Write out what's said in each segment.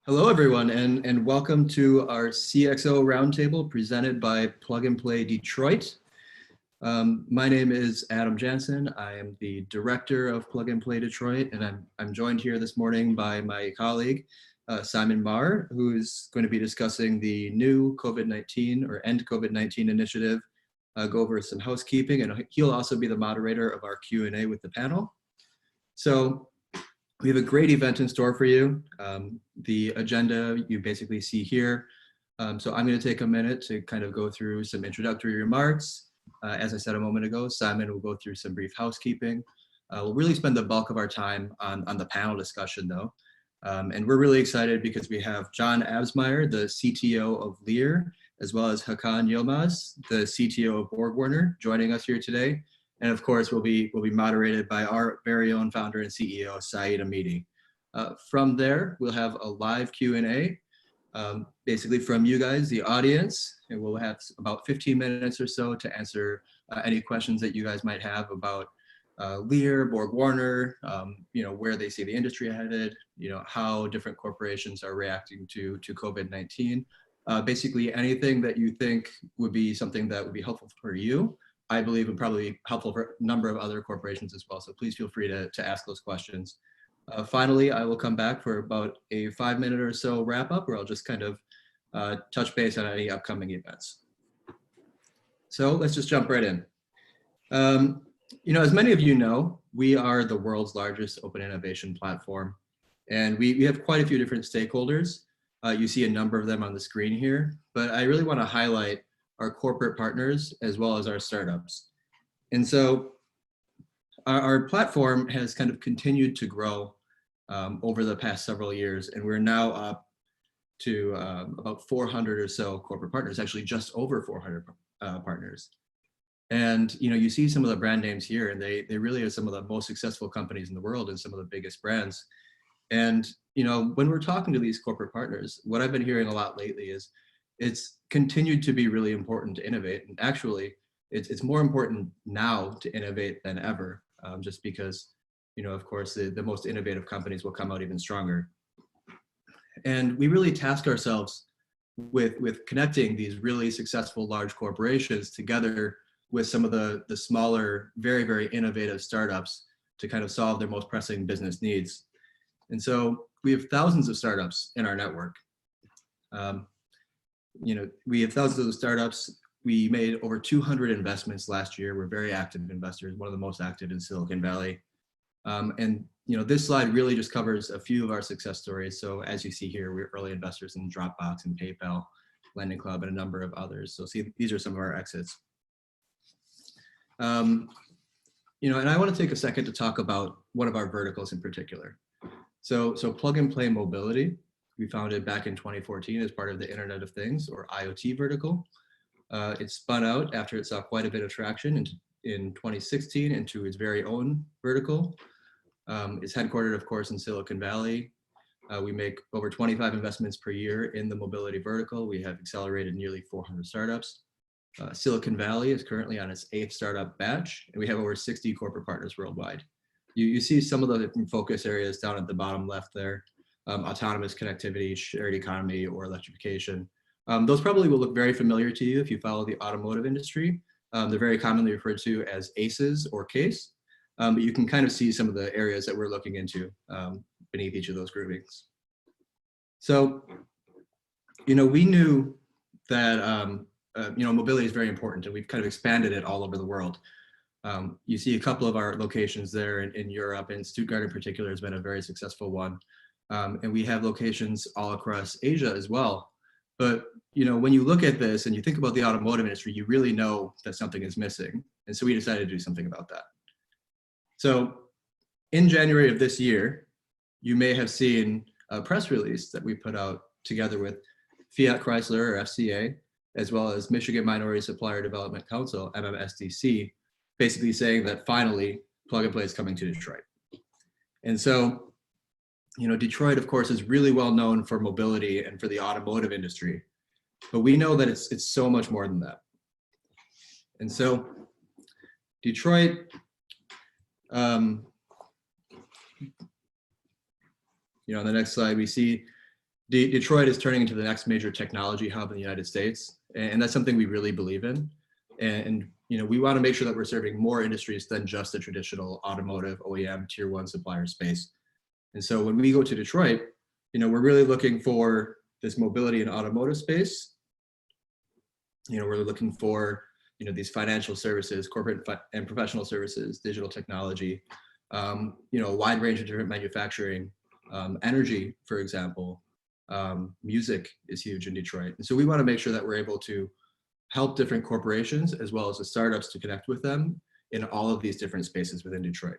Hello, everyone, and welcome to our CXO Roundtable presented by Plug and Play Detroit. My name is Adam Jansen. I am the director of Plug and Play Detroit, and I'm joined here this morning by my colleague, Simon Marr, who is going to be discussing the new COVID-19 or End COVID-19 initiative, go over some housekeeping, and he'll also be the moderator of our Q&A with the panel. So we have a great event in store for you. The agenda you basically see here. So I'm going to take a minute to kind of go through some introductory remarks. As I said a moment ago, Simon will go through some brief housekeeping. We'll really spend the bulk of our time on the panel discussion though. And we're really excited because we have John Absmeyer, the CTO of Lear, as well as Hakan Yilmaz, the CTO of BorgWarner, joining us here today. And of course, we'll be moderated by our very own founder and CEO, Saeed Amidi. From there, we'll have a live Q&A, basically from you guys, the audience, and we'll have about 15 minutes or so to answer any questions that you guys might have about Lear, BorgWarner, where they see the industry headed, how different corporations are reacting to COVID-19. Basically anything that you think would be something that would be helpful for you, I believe would probably be helpful for a number of other corporations as well. So please feel free to ask those questions. Finally, I will come back for about a 5-minute or so wrap up where I'll just kind of touch base on any upcoming events. So let's just jump right in. As many of you know, we are the world's largest open innovation platform. And we have quite a few different stakeholders. You see a number of them on the screen here, but I really want to highlight our corporate partners as well as our startups. And so our platform has kind of continued to grow over the past several years, and we're now up to about 400 or so corporate partners, actually just over 400 partners. And you see some of the brand names here, and they really are some of the most successful companies in the world and some of the biggest brands. And when we're talking to these corporate partners, what I've been hearing a lot lately is it's continued to be really important to innovate. And actually, it's more important now to innovate than ever, just because, of course, the most innovative companies will come out even stronger. And we really task ourselves with connecting these really successful large corporations together with some of the smaller, very, very innovative startups to kind of solve their most pressing business needs. And so we have thousands of startups in our network. We have thousands of startups. We made over 200 investments last year. We're very active investors, one of the most active in Silicon Valley. And this slide really just covers a few of our success stories. So as you see here, we're early investors in Dropbox and PayPal, Lending Club, and a number of others. So see, these are some of our exits. And I want to take a second to talk about one of our verticals in particular. So Plug and Play Mobility, we founded back in 2014 as part of the Internet of Things, or IoT vertical. It spun out after it saw quite a bit of traction in 2016 into its very own vertical. It's headquartered, of course, in Silicon Valley. We make over 25 investments per year in the mobility vertical. We have accelerated nearly 400 startups. Silicon Valley is currently on its 8th startup batch, and we have over 60 corporate partners worldwide. You see some of the different focus areas down at the bottom left there. Autonomous connectivity, shared economy, or electrification. Those probably will look very familiar to you if you follow the automotive industry. They're very commonly referred to as ACEs or CASE, but you can kind of see some of the areas that we're looking into beneath each of those groupings. So, we knew that mobility is very important, and we've kind of expanded it all over the world. You see a couple of our locations there in Europe, and Stuttgart in particular has been a very successful one. And we have locations all across Asia as well. But when you look at this and you think about the automotive industry, you really know that something is missing. And so we decided to do something about that. So in January of this year, you may have seen a press release that we put out together with Fiat Chrysler, or FCA, as well as Michigan Minority Supplier Development Council, MMSDC, basically saying that finally Plug and Play is coming to Detroit. And so Detroit, of course, is really well known for mobility and for the automotive industry, but we know that it's so much more than that. And so Detroit, on the next slide, we see Detroit is turning into the next major technology hub in the United States, and that's something we really believe in. And we want to make sure that we're serving more industries than just the traditional automotive OEM tier 1 supplier space. And so when we go to Detroit, we're really looking for this mobility in automotive space. We're looking for these financial services, corporate and professional services, digital technology, a wide range of different manufacturing, energy, for example. Music is huge in Detroit. And so we want to make sure that we're able to help different corporations as well as the startups to connect with them in all of these different spaces within Detroit.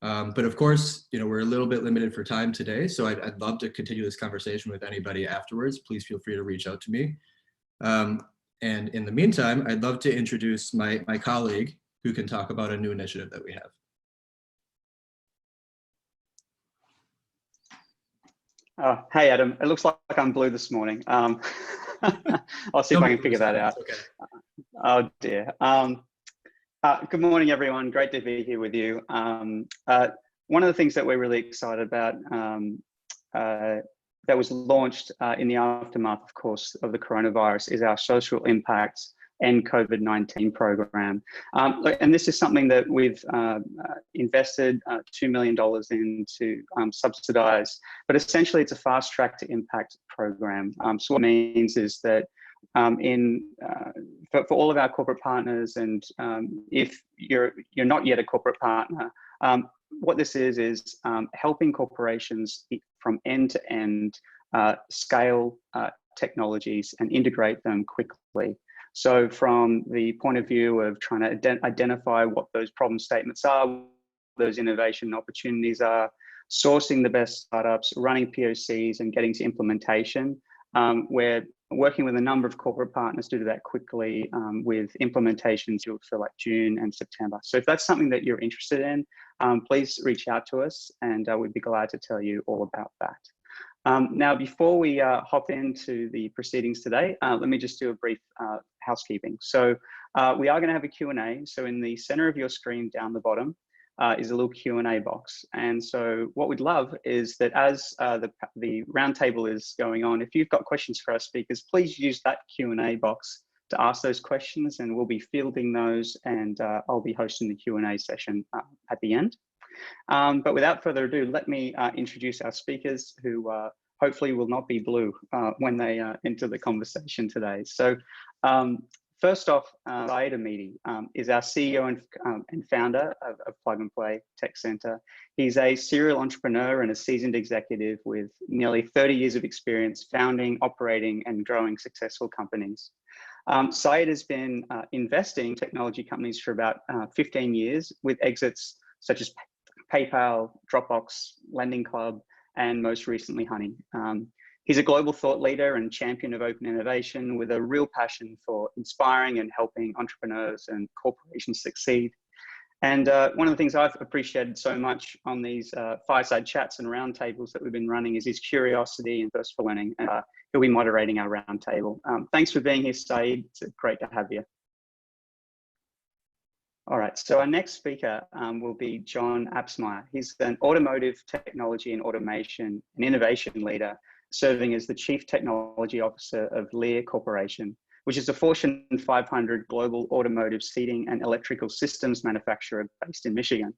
But of course, we're a little bit limited for time today, so I'd love to continue this conversation with anybody afterwards. Please feel free to reach out to me. And in the meantime, I'd love to introduce my colleague who can talk about a new initiative that we have. Hey, Adam, it looks like I'm blue this morning. I'll see if I can figure that out. Okay. Oh dear. Good morning, everyone. Great to be here with you. One of the things that we're really excited about that was launched in the aftermath, of course, of the coronavirus is our social impacts and COVID-19 program. And this is something that we've invested $2 million into subsidize, but essentially it's a fast track to impact program. So what it means is that for all of our corporate partners, and if you're not yet a corporate partner, what this is helping corporations from end to end scale technologies and integrate them quickly. So from the point of view of trying to identify what those problem statements are, those innovation opportunities are, sourcing the best startups, running POCs and getting to implementation, we're working with a number of corporate partners to do that quickly with implementations for like June and September. So if that's something that you're interested in, please reach out to us and we'd be glad to tell you all about that. Now, before we hop into the proceedings today, let me just do a brief housekeeping. So we are going to have a Q&A. So in the center of your screen down the bottom is a little Q&A box. And so what we'd love is that as the roundtable is going on, if you've got questions for our speakers, please use that Q&A box to ask those questions and we'll be fielding those and I'll be hosting the Q&A session at the end. But without further ado, let me introduce our speakers who hopefully will not be blue when they enter the conversation today. So first off, Syed Hamidi is our CEO and founder of Plug and Play Tech Center. He's a serial entrepreneur and a seasoned executive with nearly 30 years of experience founding, operating, and growing successful companies. Syed has been investing in technology companies for about 15 years with exits such as PayPal, Dropbox, Lending Club, and most recently Honey. He's a global thought leader and champion of open innovation with a real passion for inspiring and helping entrepreneurs and corporations succeed. And one of the things I've appreciated so much on these fireside chats and roundtables that we've been running is his curiosity and thirst for learning. And he'll be moderating our roundtable. Thanks for being here, Syed. It's great to have you. All right, so our next speaker will be John Apsmeyer. He's an automotive technology and automation and innovation leader, serving as the Chief Technology Officer of Lear Corporation, which is a Fortune 500 global automotive seating and electrical systems manufacturer based in Michigan.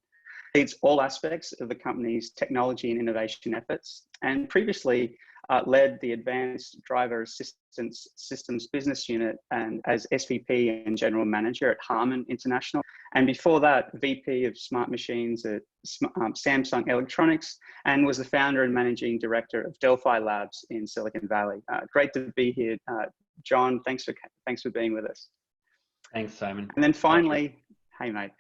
He leads all aspects of the company's technology and innovation efforts, and previously led the Advanced Driver Assistance Systems Business Unit and as SVP and General Manager at Harman International. And before that, VP of Smart Machines at Samsung Electronics, and was the founder and Managing Director of Delphi Labs in Silicon Valley. Great to be here. John, thanks for being with us. Thanks, Simon. And then finally, hey mate.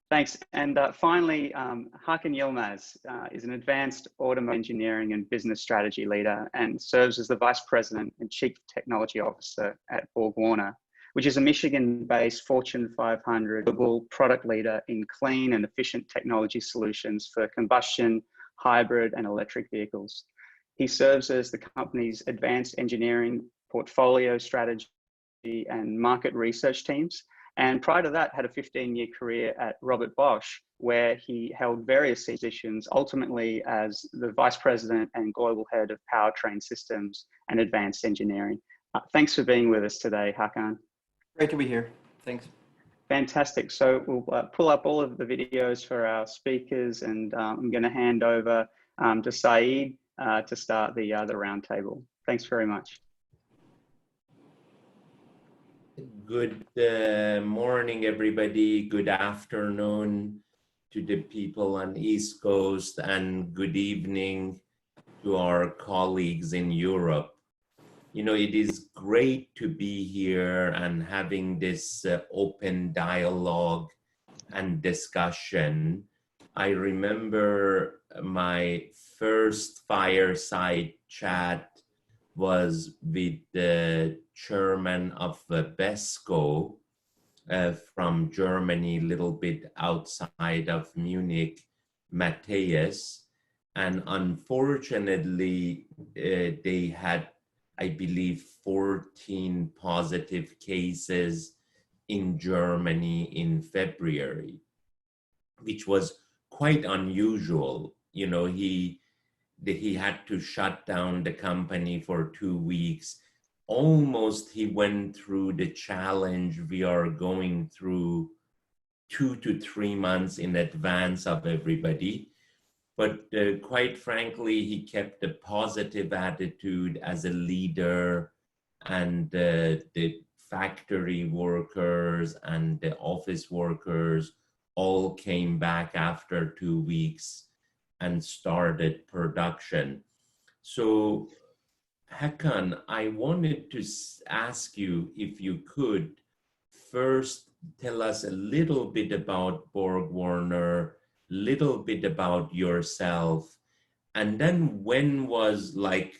Thanks. And finally, Hakan Yilmaz is an advanced automotive engineering and business strategy leader and serves as the Vice President and Chief Technology Officer at BorgWarner, which is a Michigan-based Fortune 500 global product leader in clean and efficient technology solutions for combustion, hybrid, and electric vehicles. He serves as the company's advanced engineering, portfolio strategy, and market research teams, And prior to that, had a 15-year career at Robert Bosch, where he held various positions, ultimately as the Vice President and Global Head of Powertrain Systems and Advanced Engineering. Thanks for being with us today, Hakan. Great to be here. Thanks. Fantastic. So we'll pull up all of the videos for our speakers, and I'm going to hand over to Saeed to start the roundtable. Thanks very much. Good morning, everybody. Good afternoon to the people on East Coast, and good evening to our colleagues in Europe. You know, it is great to be here and having this open dialogue and discussion. I remember my first fireside chat was with the chairman of BESCO from Germany, a little bit outside of Munich, Matthias. And unfortunately, they had, I believe, 14 positive cases in Germany in February, which was quite unusual. You know, he had to shut down the company for 2 weeks. Almost he went through the challenge we are going through 2 to 3 months in advance of everybody. But quite frankly, he kept a positive attitude as a leader, and the factory workers and the office workers all came back after 2 weeks and started production. So Hakan, I wanted to ask you if you could first tell us a little bit about BorgWarner, little bit about yourself, and then when was, like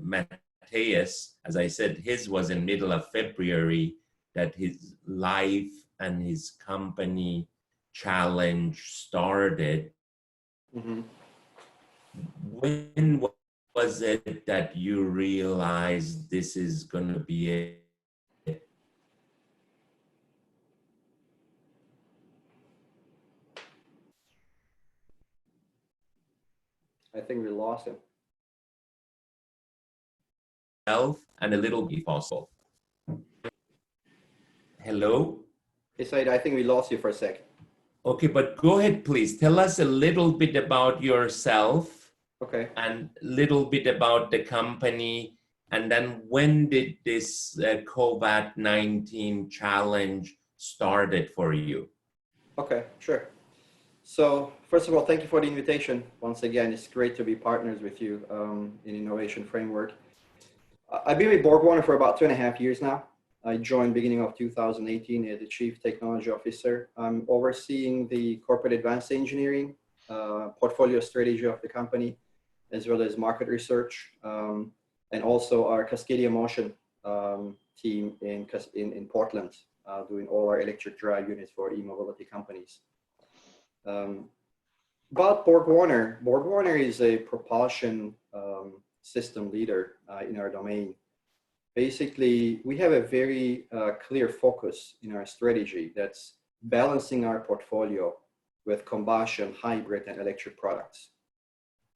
Matthias, as I said, his was in middle of February, that his life and his company challenge started. Mm-hmm. When was it that you realized this is going to be it? I think we lost him. And a little bit possible. Hello? Hey, Said, I think we lost you for a second. Okay, but go ahead, please. Tell us a little bit about yourself. Okay. And a little bit about the company. And then when did this COVID-19 challenge started for you? Okay, sure. So first of all, thank you for the invitation. Once again, it's great to be partners with you in Innovation Framework. I've been with BorgWarner for about 2.5 years now. I joined beginning of 2018 as the Chief Technology Officer. I'm overseeing the corporate advanced engineering, portfolio strategy of the company, as well as market research, and also our Cascadia Motion team in Portland, doing all our electric drive units for e-mobility companies. About BorgWarner, BorgWarner is a propulsion system leader in our domain. Basically, we have a very clear focus in our strategy that's balancing our portfolio with combustion, hybrid, and electric products.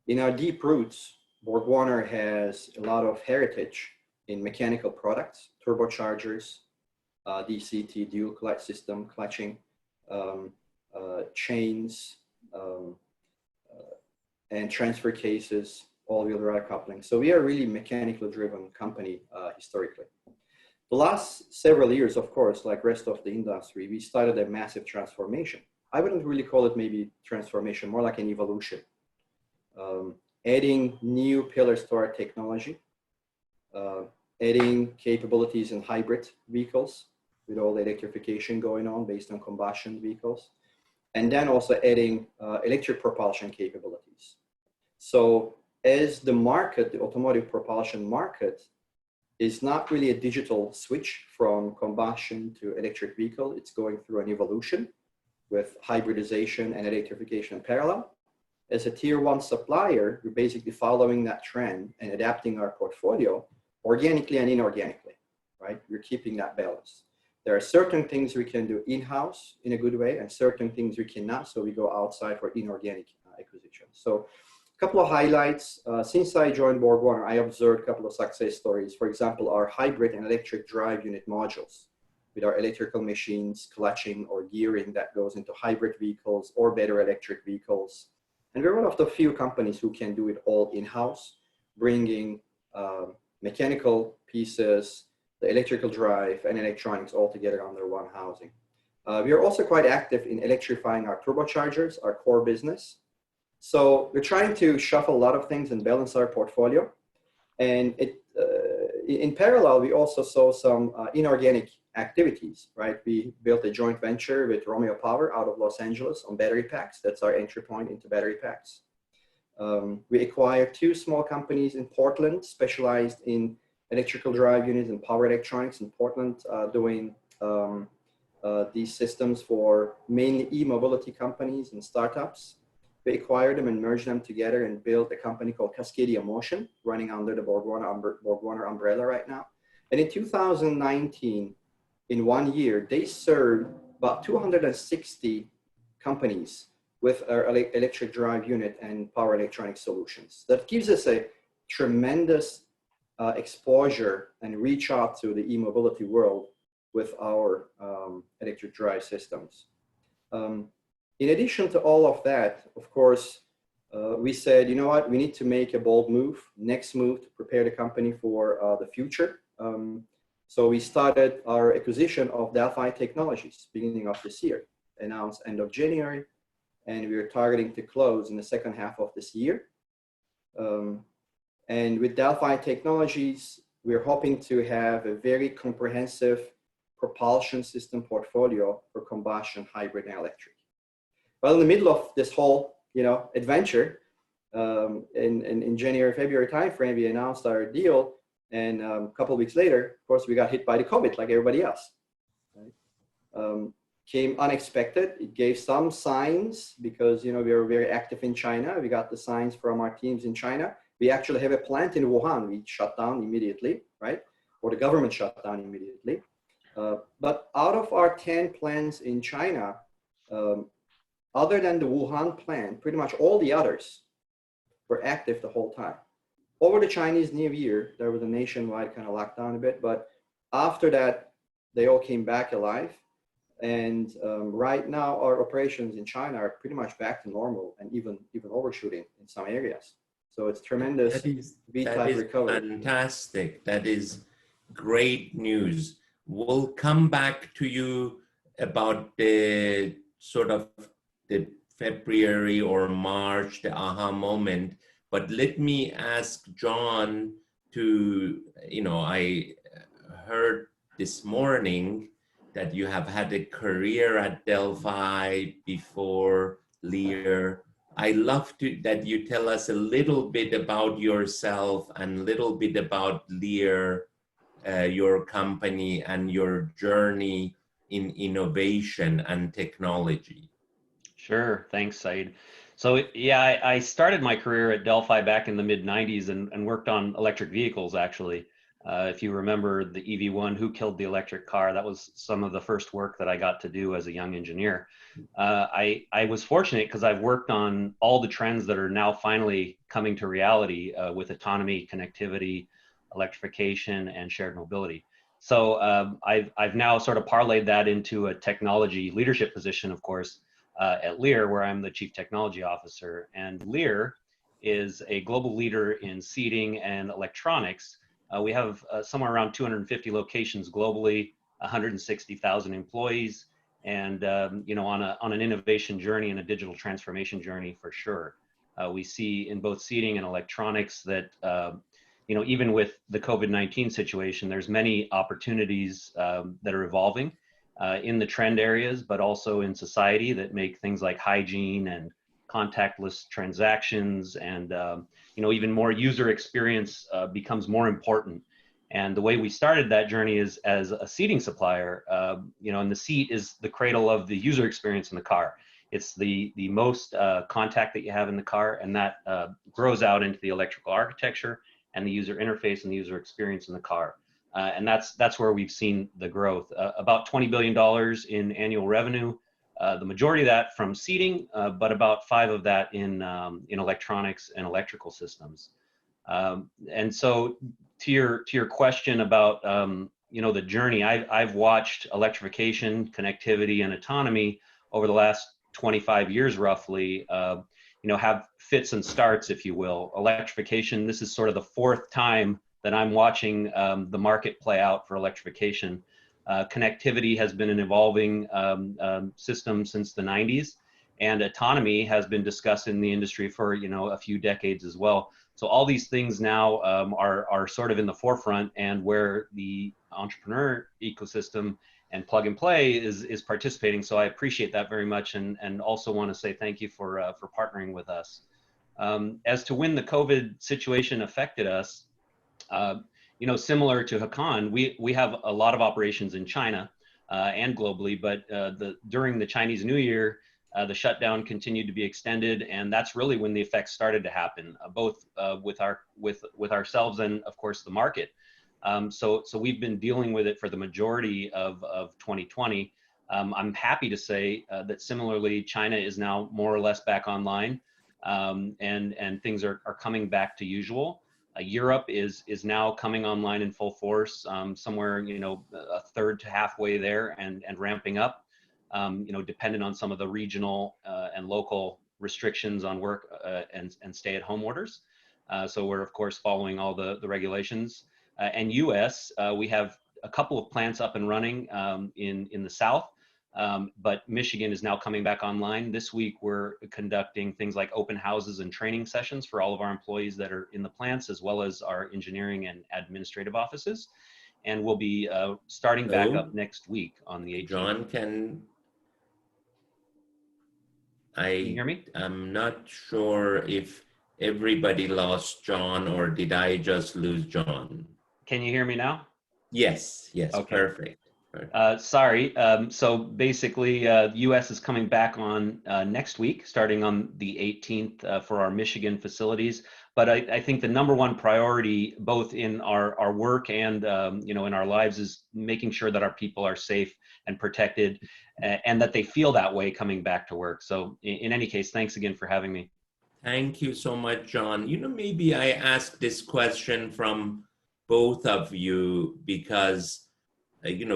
In our deep roots, BorgWarner has a lot of heritage in mechanical products, turbochargers, DCT, dual clutch system, clutching, chains, and transfer cases, all-wheel drive coupling. So we are really mechanically driven company historically. The last several years, of course, like rest of the industry, we started a massive transformation. I wouldn't really call it maybe transformation, more like an evolution. Adding new pillars to our technology, adding capabilities in hybrid vehicles with all the electrification going on based on combustion vehicles, and then also adding electric propulsion capabilities. So as the market, the automotive propulsion market, is not really a digital switch from combustion to electric vehicle, it's going through an evolution with hybridization and electrification in parallel. As a tier 1 supplier, we're basically following that trend and adapting our portfolio organically and inorganically, right? We're keeping that balance. there are certain things we can do in-house in a good way and certain things we cannot, so we go outside for inorganic acquisition. So a couple of highlights. Since I joined BorgWarner, I observed a couple of success stories. For example, our hybrid and electric drive unit modules with our electrical machines, clutching or gearing that goes into hybrid vehicles or better electric vehicles. And we're one of the few companies who can do it all in-house, bringing mechanical pieces, the electrical drive and electronics all together under one housing. We are also quite active in electrifying our turbochargers, our core business. So we're trying to shuffle a lot of things and balance our portfolio. And in parallel, we also saw some inorganic activities, right? We built a joint venture with Romeo Power out of Los Angeles on battery packs. That's our entry point into battery packs. We acquired 2 small companies in Portland, specialized in electrical drive units and power electronics in Portland, doing these systems for mainly e-mobility companies and startups. We acquired them and merged them together and built a company called Cascadia Motion, running under the BorgWarner umbrella right now. And in 2019, in 1 year, they served about 260 companies with our electric drive unit and power electronic solutions. That gives us a tremendous exposure and reach out to the e-mobility world with our electric drive systems. In addition to all of that, of course, we said, you know what, we need to make a bold move, next move to prepare the company for the future. So we started our acquisition of Delphi Technologies beginning of this year, announced end of January, and we are targeting to close in the second half of this year. And with Delphi Technologies, we're hoping to have a very comprehensive propulsion system portfolio for combustion, hybrid, and electric. Well, in the middle of this whole, adventure, in January, February timeframe, we announced our deal, and a couple of weeks later, of course, we got hit by the COVID like everybody else. Right? Came unexpected. It gave some signs because we were very active in China. We got the signs from our teams in China. We actually have a plant in Wuhan. We shut down immediately, right? Or the government shut down immediately. But out of our 10 plants in China, other than the Wuhan plant, pretty much all the others were active the whole time. Over the Chinese New Year, there was a nationwide kind of lockdown a bit, but after that, they all came back alive. And right now, our operations in China are pretty much back to normal and even overshooting in some areas. So it's tremendous V-type recovery. Fantastic. That is great news. We'll come back to you about the sort of the February or March, the aha moment. But let me ask John to, I heard this morning that you have had a career at Delphi before Lear. I love that you tell us a little bit about yourself and a little bit about Lear, your company and your journey in innovation and technology. Sure, thanks, Said. So yeah, I started my career at Delphi back in the mid-90s and worked on electric vehicles, actually. If you remember the EV1, Who Killed the Electric Car, that was some of the first work that I got to do as a young engineer. I was fortunate because I've worked on all the trends that are now finally coming to reality with autonomy, connectivity, electrification, and shared mobility. So I've now sort of parlayed that into a technology leadership position, of course, at Lear, where I'm the Chief Technology Officer. And Lear is a global leader in seating and electronics. We have somewhere around 250 locations globally, 160,000 employees, and on an innovation journey and a digital transformation journey for sure. We see in both seating and electronics that even with the COVID-19 situation, there's many opportunities that are evolving in the trend areas, but also in society that make things like hygiene and contactless transactions and even more user experience becomes more important. And the way we started that journey is as a seating supplier, and the seat is the cradle of the user experience in the car. It's the most contact that you have in the car, and that grows out into the electrical architecture and the user interface and the user experience in the car. And that's where we've seen the growth. About $20 billion in annual revenue, the majority of that from seating, but about 5 of that in electronics and electrical systems. And so to your question about the journey, I've watched electrification, connectivity, and autonomy over the last 25 years roughly, have fits and starts, if you will. Electrification, this is sort of the 4th time that I'm watching the market play out for electrification. Connectivity has been an evolving system since the 90s, and autonomy has been discussed in the industry for a few decades as well. So all these things now are sort of in the forefront, and where the entrepreneur ecosystem and Plug and Play is participating. So I appreciate that very much, and also want to say thank you for partnering with us. As to when the COVID situation affected us, similar to Hakan, we have a lot of operations in China and globally, but during the Chinese New Year, the shutdown continued to be extended, and that's really when the effects started to happen, both with ourselves and, of course, the market. So we've been dealing with it for the majority of 2020. I'm happy to say that similarly, China is now more or less back online, and things are coming back to usual. Europe is now coming online in full force, somewhere a third to halfway there, and ramping up. Dependent on some of the regional and local restrictions on work and stay-at-home orders. So we're of course following all the regulations. And US, we have a couple of plants up and running in the south, but Michigan is now coming back online. This week we're conducting things like open houses and training sessions for all of our employees that are in the plants, as well as our engineering and administrative offices. And we'll be starting back up next week on the 18th. John, can you hear me? I'm not sure if everybody lost John, or did I just lose John? Can you hear me now? Yes, okay. Perfect. Sorry. So basically, US is coming back on next week, starting on the 18th for our Michigan facilities. But I think the number one priority, both in our work and in our lives, is making sure that our people are safe and protected, and that they feel that way coming back to work. So in any case, thanks again for having me. Thank you so much, John. Maybe I ask this question from both of you because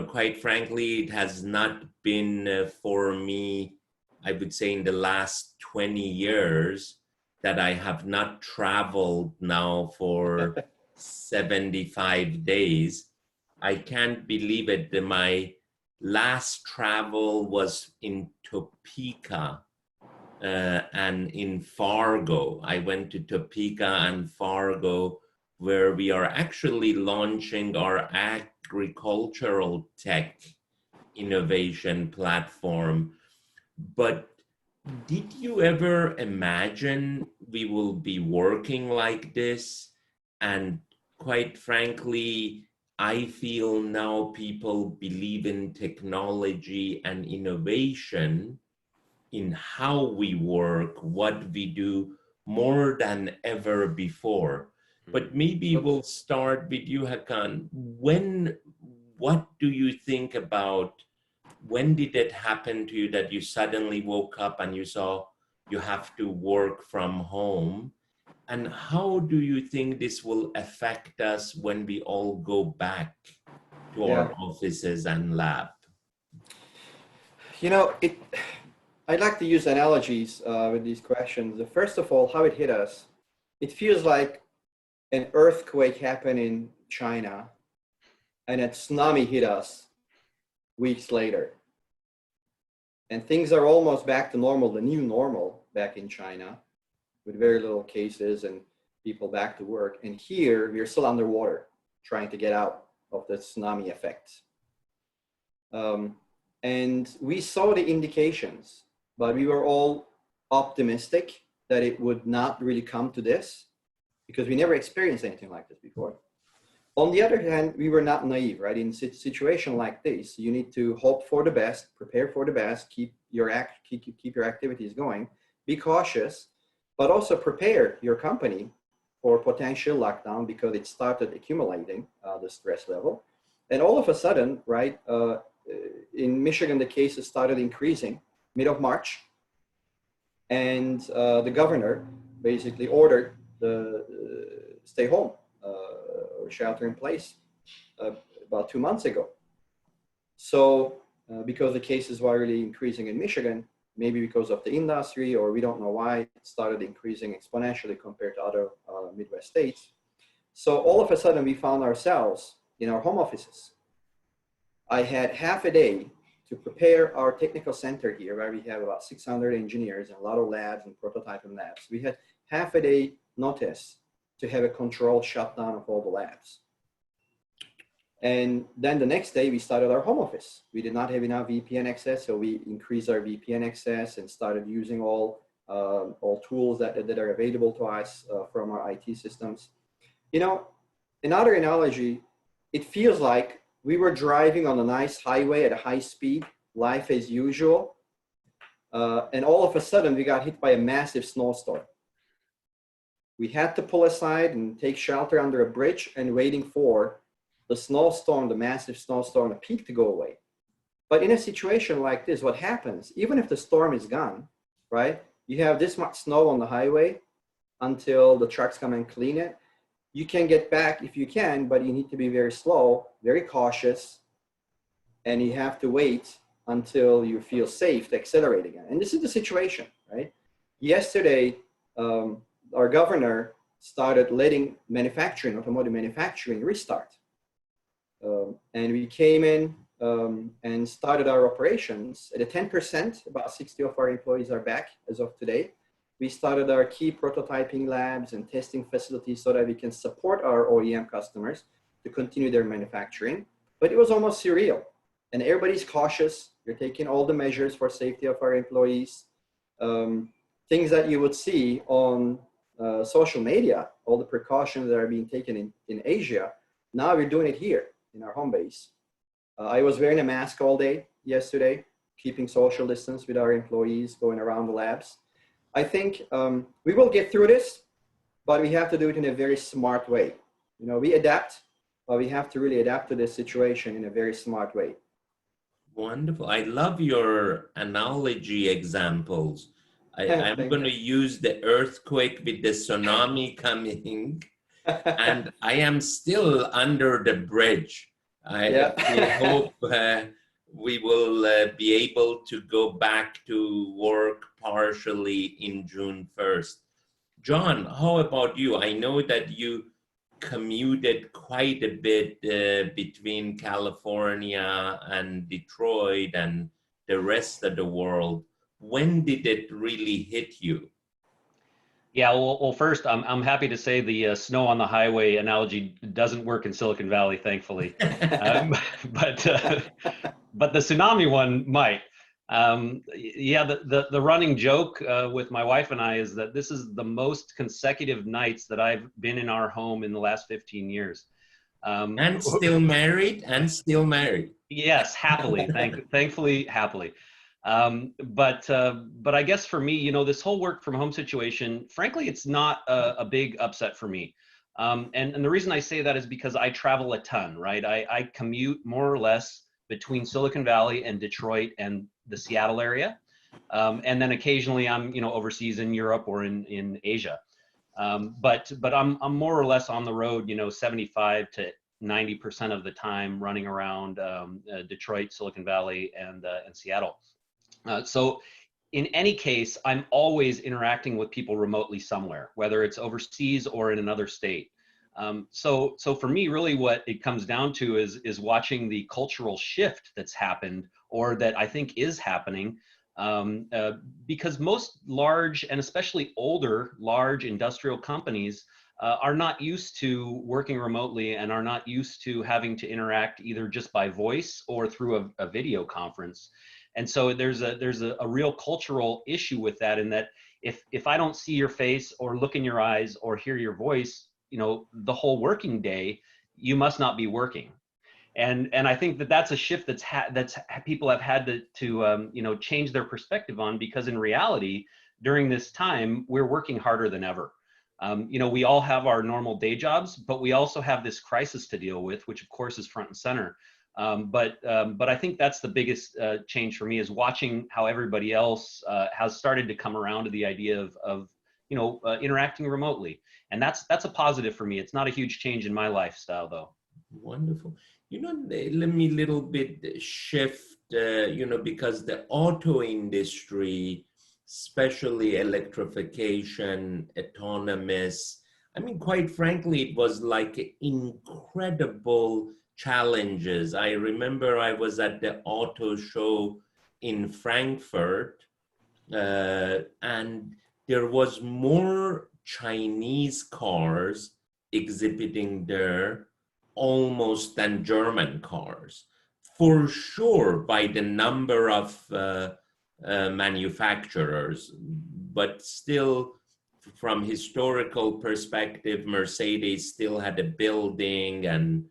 quite frankly, it has not been for me, I would say, in the last 20 years that I have not traveled now for 75 days. I can't believe it. My last travel was in Topeka and in Fargo. I went to Topeka and Fargo, where we are actually launching our agricultural tech innovation platform. But did you ever imagine we will be working like this? And quite frankly, I feel now people believe in technology and innovation in how we work, what we do, more than ever before. But maybe we'll start with you, Hakan. What do you think about, when did it happen to you that you suddenly woke up and you saw you have to work from home? And how do you think this will affect us when we all go back to our offices and lab? I'd like to use analogies with these questions. First of all, how it hit us. It feels like an earthquake happened in China and a tsunami hit us weeks later. And things are almost back to normal, the new normal back in China, with very little cases and people back to work. And here we're still underwater trying to get out of the tsunami effect. And we saw the indications, but we were all optimistic that it would not really come to this, because we never experienced anything like this before. On the other hand, we were not naive, right? In a situation like this, you need to hope for the best, prepare for the best, keep your activities going, be cautious, but also prepare your company for potential lockdown, because it started accumulating the stress level. And all of a sudden, right, in Michigan, the cases started increasing mid of March. And the governor basically ordered the stay home or shelter in place about 2 months ago. So because the cases were really increasing in Michigan, maybe because of the industry, or we don't know why, it started increasing exponentially compared to other Midwest states. So all of a sudden we found ourselves in our home offices. I had half a day to prepare our technical center here, where we have about 600 engineers and a lot of labs and prototyping labs. We had half a day notice to have a controlled shutdown of all the labs. And then the next day we started our home office. We did not have enough VPN access, so we increased our VPN access and started using all tools that are available to us from our IT systems. You know, another analogy, it feels like we were driving on a nice highway at a high speed, life as usual, and all of a sudden we got hit by a massive snowstorm. We had to pull aside and take shelter under a bridge and waiting for the snowstorm, the massive snowstorm, the peak to go away. But in a situation like this, what happens, even if the storm is gone, right? You have this much snow on the highway until the trucks come and clean it. You can get back if you can, but you need to be very slow, very cautious, and you have to wait until you feel safe to accelerate again. And this is the situation, right? Yesterday, our governor started letting manufacturing, automotive manufacturing, restart. And we came in and started our operations at a 10%, about 60 of our employees are back as of today. We started our key prototyping labs and testing facilities so that we can support our OEM customers to continue their manufacturing. But it was almost surreal. And everybody's cautious. You're taking all the measures for safety of our employees. Things that you would see on social media, all the precautions that are being taken in Asia. Now we're doing it here in our home base. I was wearing a mask all day yesterday, keeping social distance with our employees, going around the labs. I think we will get through this, but we have to do it in a very smart way. You know, we adapt, but we have to really adapt to this situation in a very smart way. Wonderful. I love your analogy examples. I'm going to use the earthquake with the tsunami coming, and I am still under the bridge. We hope we will be able to go back to work partially in June 1st. John, how about you? I know that you commuted quite a bit between California and Detroit and the rest of the world. When did it really hit you? Yeah, well, first, I'm happy to say the snow on the highway analogy doesn't work in Silicon Valley, thankfully. But the tsunami one might. Yeah, the running joke with my wife and I is that this is the most consecutive nights that I've been in our home in the last 15 years. And still married, and still married. Yes, happily, thankfully, happily. But I guess for me, you know, this whole work from home situation, frankly, it's not a big upset for me. And the reason I say that is because I travel a ton, right? I commute more or less between Silicon Valley and Detroit and the Seattle area. And then occasionally I'm, you know, overseas in Europe or in Asia. But I'm more or less on the road, you know, 75 to 90% of the time running around Detroit, Silicon Valley, and Seattle. So in any case, I'm always interacting with people remotely somewhere, whether it's overseas or in another state. So for me, really what it comes down to is watching the cultural shift that's happened, or that I think is happening, because most large and especially older large industrial companies are not used to working remotely and are not used to having to interact either just by voice or through a video conference. And so there's a real cultural issue with that, in that if I don't see your face or look in your eyes or hear your voice, you know, the whole working day, you must not be working. And I think that's a shift that's people have had to you know, change their perspective on, because in reality, during this time, we're working harder than ever. We all have our normal day jobs, but we also have this crisis to deal with, which of course is front and center. But I think that's the biggest change for me, is watching how everybody else has started to come around to the idea of interacting remotely. And that's a positive for me. It's not a huge change in my lifestyle, though. Wonderful. Let me little bit shift, because the auto industry, especially electrification, autonomous, I mean, quite frankly, it was like incredible challenges. I remember I was at the auto show in Frankfurt, and there was more Chinese cars exhibiting there almost than German cars, for sure, by the number of manufacturers. But still, from historical perspective, Mercedes still had a building, and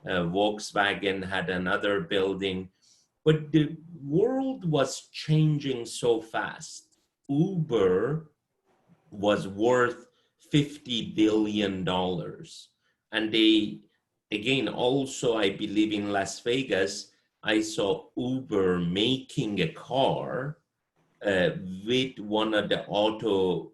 Volkswagen had another building. But the world was changing so fast. Uber was worth $50 billion. And they, again, also, I believe in Las Vegas, I saw Uber making a car with one of the auto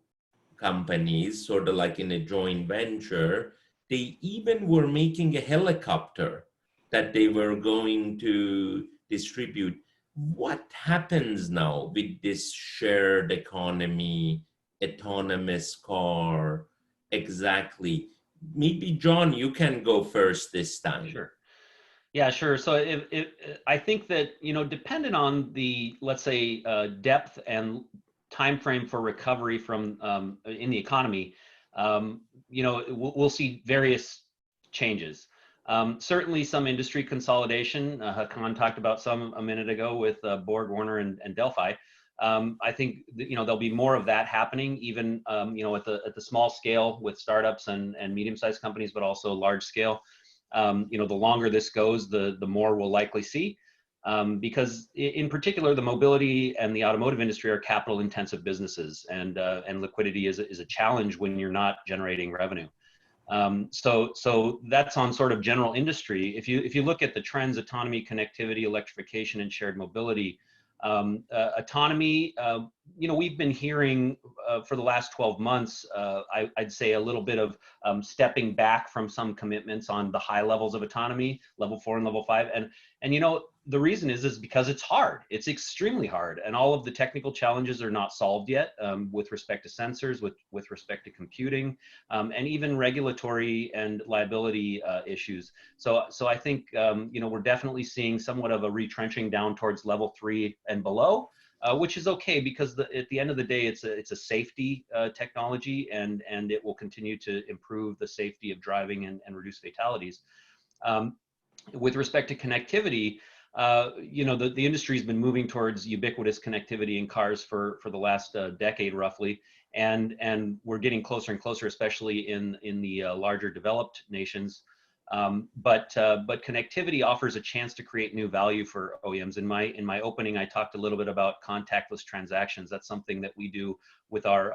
companies, sort of like in a joint venture. They even were making a helicopter that they were going to distribute. What happens now with this shared economy, autonomous car, exactly? Maybe John, you can go first this time. Sure. Yeah, sure. So I think that, depending on the, let's say, depth and time frame for recovery from in the economy, we'll see various changes. Certainly some industry consolidation. Hakan talked about some a minute ago with Borg Warner and Delphi. I think there'll be more of that happening, even at the small scale with startups and medium-sized companies, but also large scale. The longer this goes, the more we'll likely see, because in particular, the mobility and the automotive industry are capital-intensive businesses, and liquidity is a challenge when you're not generating revenue. So that's on sort of general industry. If you look at the trends, autonomy, connectivity, electrification, and shared mobility, autonomy, we've been hearing for the last 12 months, I'd say a little bit of stepping back from some commitments on the high levels of autonomy, level 4 and level 5. And the reason is because it's hard. It's extremely hard. And all of the technical challenges are not solved yet with respect to sensors, with respect to computing, and even regulatory and liability issues. So I think, we're definitely seeing somewhat of a retrenching down towards level 3 and below, which is okay, because at the end of the day, it's a safety technology, and it will continue to improve the safety of driving and reduce fatalities. With respect to connectivity, the industry's been moving towards ubiquitous connectivity in cars for the last decade roughly, and we're getting closer and closer, especially in the larger developed nations. But connectivity offers a chance to create new value for OEMs. In my opening, I talked a little bit about contactless transactions. That's something that we do with our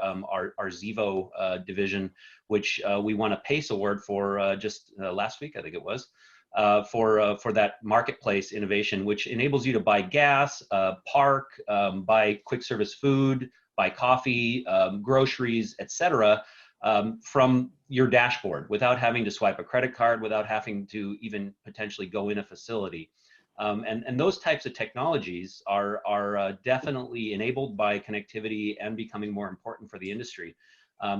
Zevo division, which we won a PACE award for just last week, I think it was. For that marketplace innovation, which enables you to buy gas, park, buy quick service food, buy coffee, groceries, etc., from your dashboard without having to swipe a credit card, without having to even potentially go in a facility. And those types of technologies are definitely enabled by connectivity and becoming more important for the industry.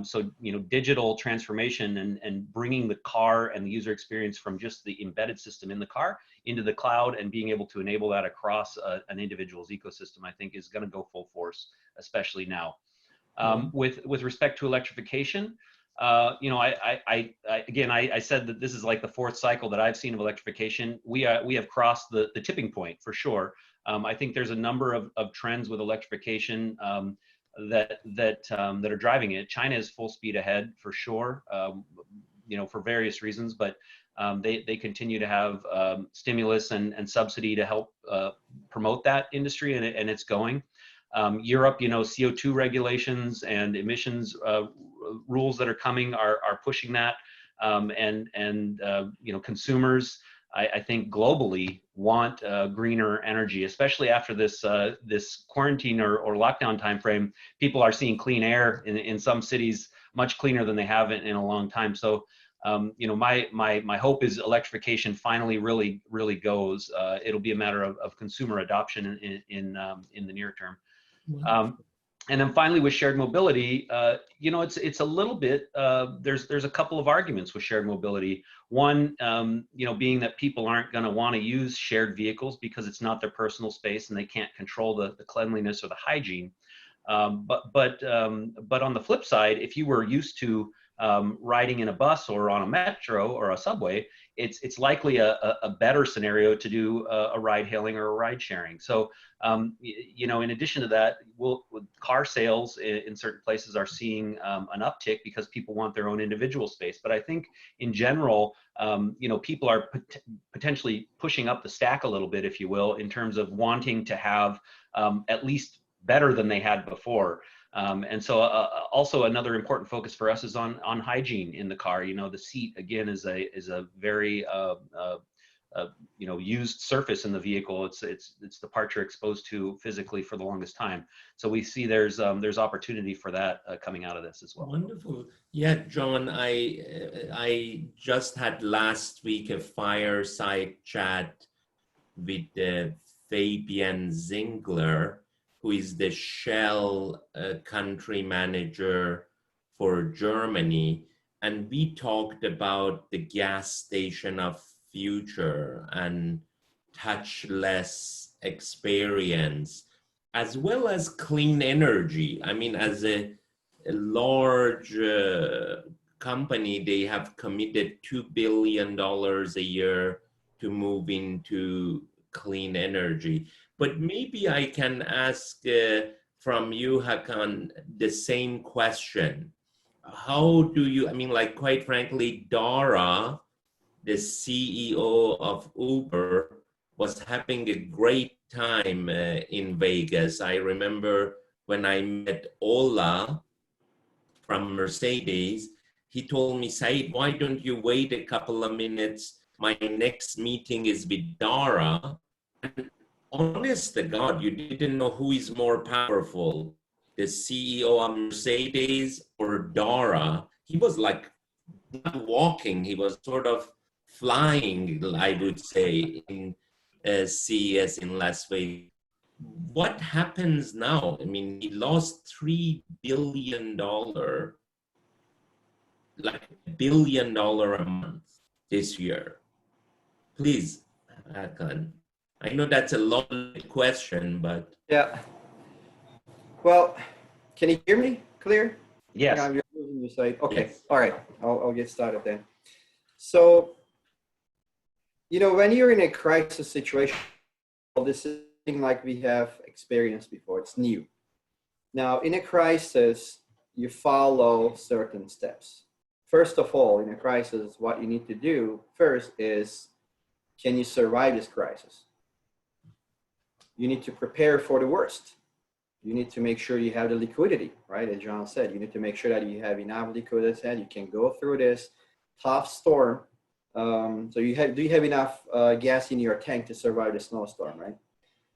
So, digital transformation and bringing the car and the user experience from just the embedded system in the car into the cloud, and being able to enable that across an individual's ecosystem, I think is going to go full force, especially now. With respect to electrification, I said that this is like the 4th cycle that I've seen of electrification. We have crossed the tipping point for sure. I think there's a number of trends with electrification that are driving it. China is full speed ahead for sure, for various reasons, but they continue to have stimulus and subsidy to help promote that industry, and it's going. Europe, CO2 regulations and emissions rules that are coming are pushing that. You know, consumers, I think globally want greener energy, especially after this quarantine or lockdown timeframe. People are seeing clean air in some cities much cleaner than they have in a long time. So, you know, my hope is electrification finally really goes. It'll be a matter of consumer adoption in the near term. And then finally, with shared mobility, you know, it's a little bit, there's a couple of arguments with shared mobility. One, you know, being that people aren't going to want to use shared vehicles because it's not their personal space and they can't control the cleanliness or the hygiene. But on the flip side, if you were used to riding in a bus or on a metro or a subway, it's likely a better scenario to do a ride hailing or a ride sharing. So, you know, in addition to that, car sales in certain places are seeing an uptick because people want their own individual space. But I think in general, you know, people are potentially pushing up the stack a little bit, if you will, in terms of wanting to have at least better than they had before. And so also another important focus for us is on hygiene in the car. You know, the seat again is a very you know, used surface in the vehicle. It's the part you're exposed to physically for the longest time. So we see there's opportunity for that coming out of this as well. Wonderful. Yeah, John, I just had last week a fireside chat with Fabian Zingler, who is the Shell country manager for Germany. And we talked about the gas station of future and touchless experience, as well as clean energy. I mean, as a large company, they have committed $2 billion a year to move into clean energy. But maybe I can ask from you, Hakan, the same question. How do you, I mean, like, quite frankly, Dara, the CEO of Uber, was having a great time in Vegas. I remember when I met Ola from Mercedes, he told me, Said, why don't you wait a couple of minutes? My next meeting is with Dara. And honest to God, you didn't know who is more powerful, the CEO of Mercedes or Dara. He was like not walking, he was sort of flying, I would say, in CES in Las Vegas. What happens now? I mean, he lost $3 billion, like $1 billion a month this year. Please, Hakan. I know that's a loaded question, but... Yeah. Well, can you hear me clear? Yes. Yeah, you're losing your side. Okay. Yes. All right. I'll get started then. So, you know, when you're in a crisis situation, this is something like we have experienced before. It's new. Now, in a crisis, you follow certain steps. First of all, in a crisis, what you need to do first is, can you survive this crisis? You need to prepare for the worst. You need to make sure you have the liquidity, right? As John said, you need to make sure that you have enough liquidity, that you can go through this tough storm. So do you have enough gas in your tank to survive the snowstorm, right?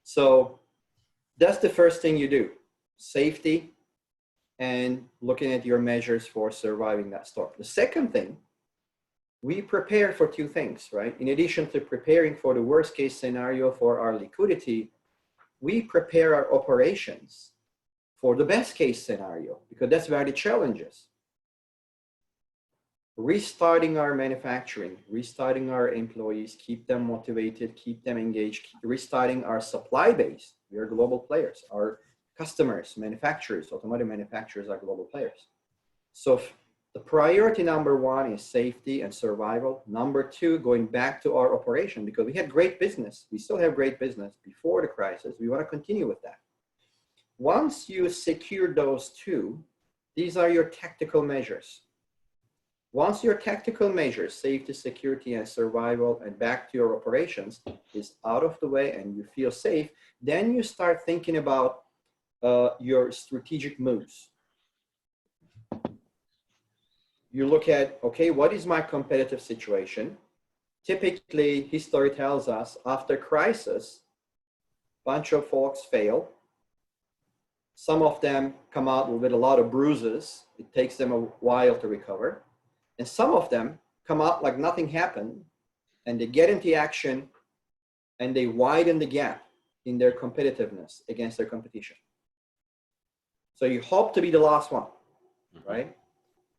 So that's the first thing you do, safety and looking at your measures for surviving that storm. The second thing, we prepare for two things, right? In addition to preparing for the worst case scenario for our liquidity, we prepare our operations for the best case scenario, because that's where the challenge is. Restarting our manufacturing, restarting our employees, keep them motivated, keep them engaged, restarting our supply base. We are global players. Our customers, manufacturers, automotive manufacturers are global players. So the priority number one is safety and survival. Number two, going back to our operation, because we had great business. We still have great business before the crisis. We want to continue with that. Once you secure those two, these are your tactical measures. Once your tactical measures, safety, security, and survival, and back to your operations is out of the way and you feel safe, then you start thinking about your strategic moves. you look at, okay, what is my competitive situation? Typically, history tells us after crisis, bunch of folks fail. Some of them come out with a lot of bruises. It takes them a while to recover. And some of them come out like nothing happened, and they get into action and they widen the gap in their competitiveness against their competition. So you hope to be the last one, right?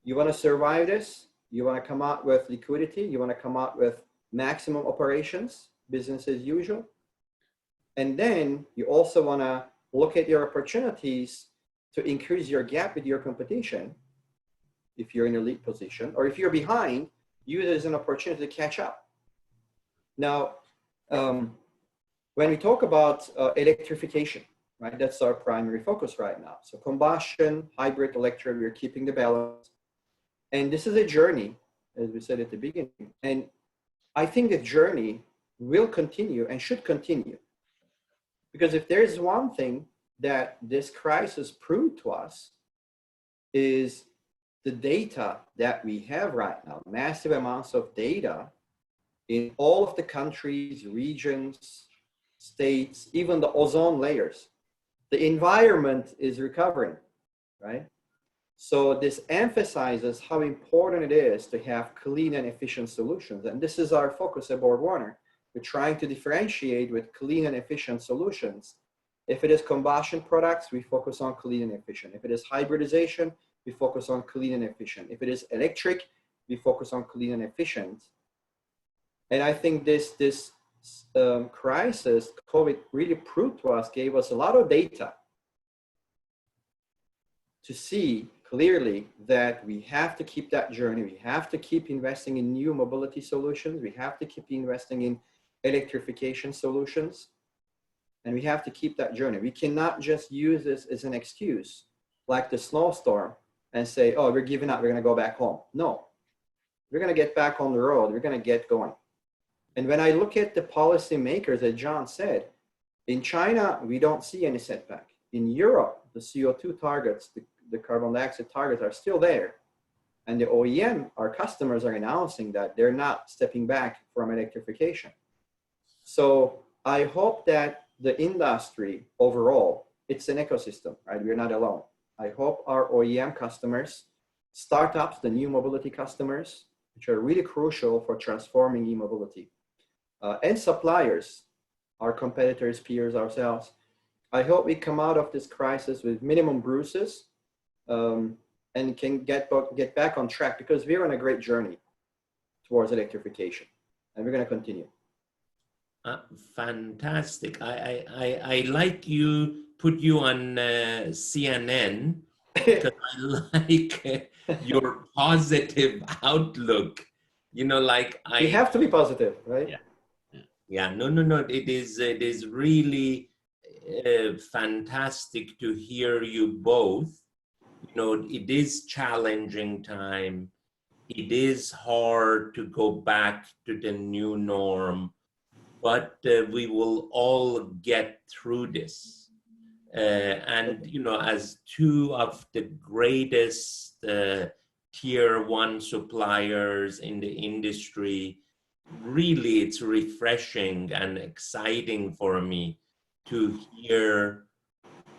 You want to survive this. You want to come out with liquidity. You want to come out with maximum operations, business as usual. And then you also want to look at your opportunities to increase your gap with your competition if you're in a lead position, or if you're behind, use it as an opportunity to catch up. Now, when we talk about electrification, right, that's our primary focus right now. So combustion, hybrid, electric, we're keeping the balance. And this is a journey, as we said at the beginning. And I think the journey will continue and should continue. Because if there's one thing that this crisis proved to us is the data that we have right now, massive amounts of data in all of the countries, regions, states, even the ozone layers. The environment is recovering, right? So this emphasizes how important it is to have clean and efficient solutions. And this is our focus at BorgWarner. We're trying to differentiate with clean and efficient solutions. If it is combustion products, we focus on clean and efficient. If it is hybridization, we focus on clean and efficient. If it is electric, we focus on clean and efficient. And I think this crisis, COVID, really proved to us, gave us a lot of data to see clearly that we have to keep that journey. We have to keep investing in new mobility solutions. We have to keep investing in electrification solutions. And we have to keep that journey. We cannot just use this as an excuse, like the snowstorm, and say, oh, we're giving up, we're gonna go back home. No, we're gonna get back on the road, we're gonna get going. And when I look at the policymakers, as John said, in China, we don't see any setback. In Europe, the CO2 targets, the carbon dioxide targets are still there. And the OEM, our customers, are announcing that they're not stepping back from electrification. So I hope that the industry overall, it's an ecosystem, right? We're not alone. I hope our OEM customers, startups, the new mobility customers, which are really crucial for transforming e-mobility, and suppliers, our competitors, peers, ourselves. I hope we come out of this crisis with minimum bruises and can get back on track, because we're on a great journey towards electrification, and we're going to continue. Fantastic. I like you put you on CNN because I like your positive outlook. You know, like we have to be positive, right? Yeah. Yeah, no. It is really fantastic to hear you both. You know, it is challenging time. It is hard to go back to the new norm, but we will all get through this. And, you know, as two of the greatest tier one suppliers in the industry, really it's refreshing and exciting for me to hear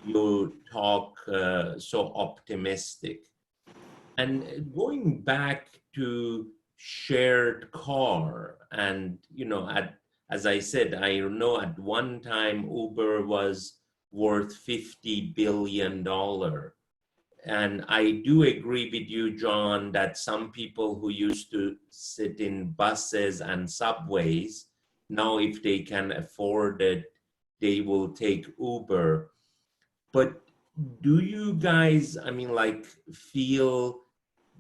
you talk so optimistic. And going back to shared car, and, you know, as I said, I know at one time Uber was worth $50 billion. And I do agree with you, John, that some people who used to sit in buses and subways, now if they can afford it, they will take Uber. But do you guys, I mean, like, feel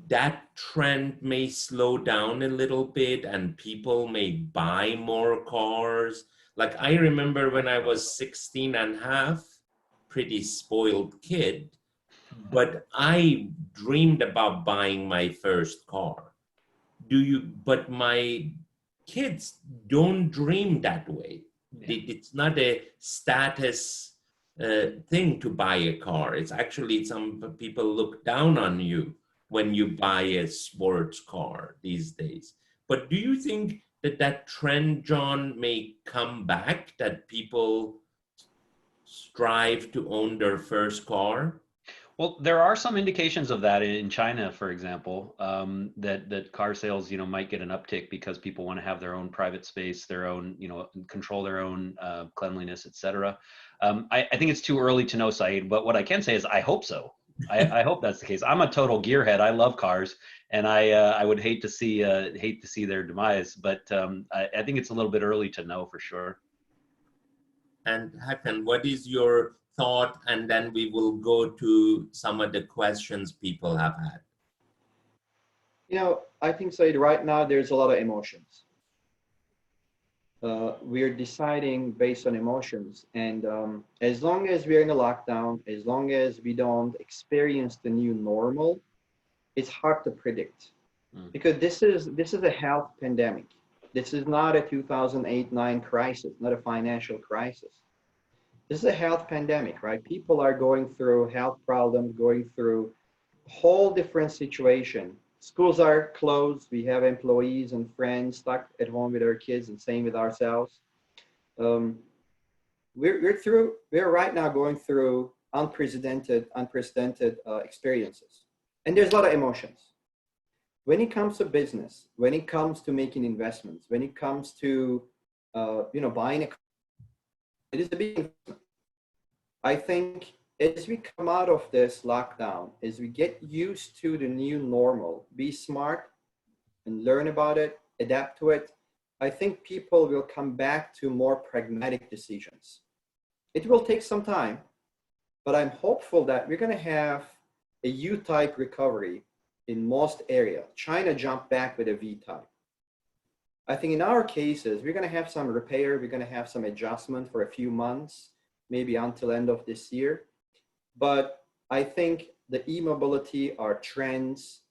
that trend may slow down a little bit and people may buy more cars? Like, I remember when I was 16 and a half, pretty spoiled kid, but I dreamed about buying my first car. But my kids don't dream that way. It's not a status thing to buy a car. It's actually, some people look down on you, when you buy a sports car these days. But do you think that that trend, John, may come back, that people strive to own their first car? Well, there are some indications of that in China, for example, that car sales, might get an uptick because people want to have their own private space, their own, control their own cleanliness, etc. I think it's too early to know, Saeed, but what I can say is I hope so. I hope that's the case. I'm a total gearhead. I love cars, and I would hate to see their demise, but I think it's a little bit early to know for sure. And Hakan, what is your thought? And then we will go to some of the questions people have had. I think, Said, right now there's a lot of emotions. We're deciding based on emotions. And as long as we're in a lockdown, as long as we don't experience the new normal, it's hard to predict. Because this is a health pandemic. This is not a 2008-9 crisis, not a financial crisis. This is a health pandemic, right? People are going through health problems, going through a whole different situation. Schools are closed. We have employees and friends stuck at home with our kids, and same with ourselves. We're right now going through unprecedented experiences, and there's a lot of emotions. When it comes to business, when it comes to making investments, when it comes to buying a car, it is a big investment. I think as we come out of this lockdown, as we get used to the new normal, be smart and learn about it, adapt to it, I think people will come back to more pragmatic decisions. It will take some time, but I'm hopeful that we're going to have a U-type recovery in most areas. China jumped back with a V-type. I think in our cases, we're going to have some repair, we're going to have some adjustment for a few months, maybe until end of this year. But I think the e-mobility, our trends,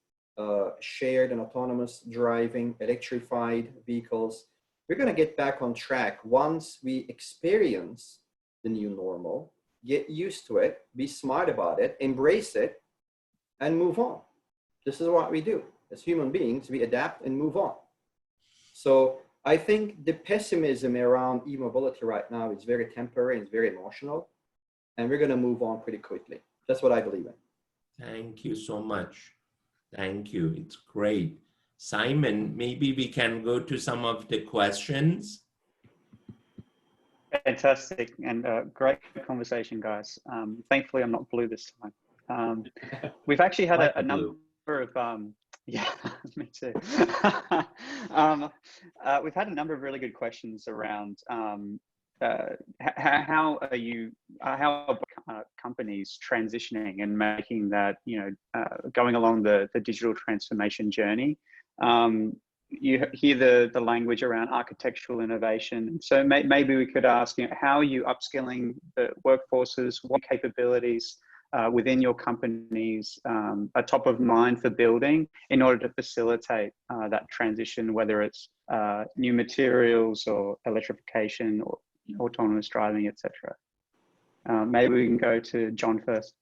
shared and autonomous driving, electrified vehicles, we're going to get back on track once we experience the new normal, get used to it, be smart about it, embrace it, and move on. This is what we do. As human beings, we adapt and move on. So I think the pessimism around e-mobility right now is very temporary and it's very emotional, and we're going to move on pretty quickly. That's what I believe in. Thank you so much. Thank you. It's great. Simon, maybe we can go to some of the questions. Fantastic and great conversation, guys. Thankfully, I'm not blue this time. We've actually had a number of, yeah, me too. We've had a number of really good questions around how are companies transitioning and making that, going along the digital transformation journey. You hear the language around architectural innovation. So maybe we could ask, how are you upskilling the workforces? What capabilities within your companies are top of mind for building in order to facilitate that transition, whether it's new materials or electrification or autonomous driving, etc. Maybe we can go to John first.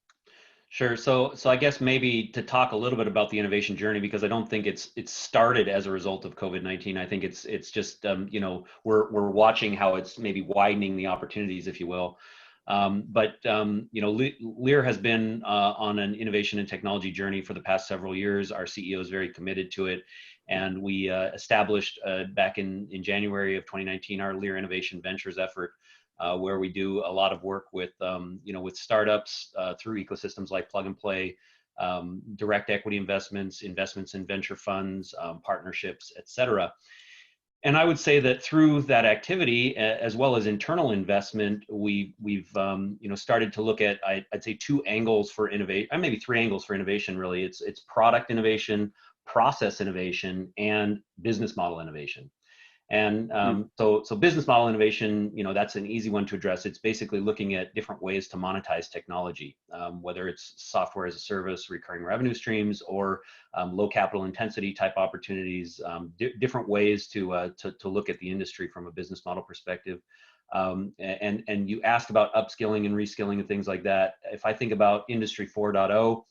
Sure. So I guess maybe to talk a little bit about the innovation journey, because I don't think it's started as a result of COVID-19. I think it's just we're watching how it's maybe widening the opportunities, if you will. Lear has been on an innovation and technology journey for the past several years. Our CEO is very committed to it, and we established back in January of 2019 our Lear Innovation Ventures effort, where we do a lot of work with with startups through ecosystems like Plug and Play, direct equity investments in venture funds, partnerships, etc. And I would say that through that activity, as well as internal investment, we've started to look at, I'd say, two angles for innovation, maybe three angles for innovation. Really, it's product innovation, process innovation, and business model innovation. And so business model innovation, that's an easy one to address. It's basically looking at different ways to monetize technology, whether it's software as a service, recurring revenue streams, or low capital intensity type opportunities, different ways to look at the industry from a business model perspective. And you asked about upskilling and reskilling and things like that. If I think about Industry 4.0,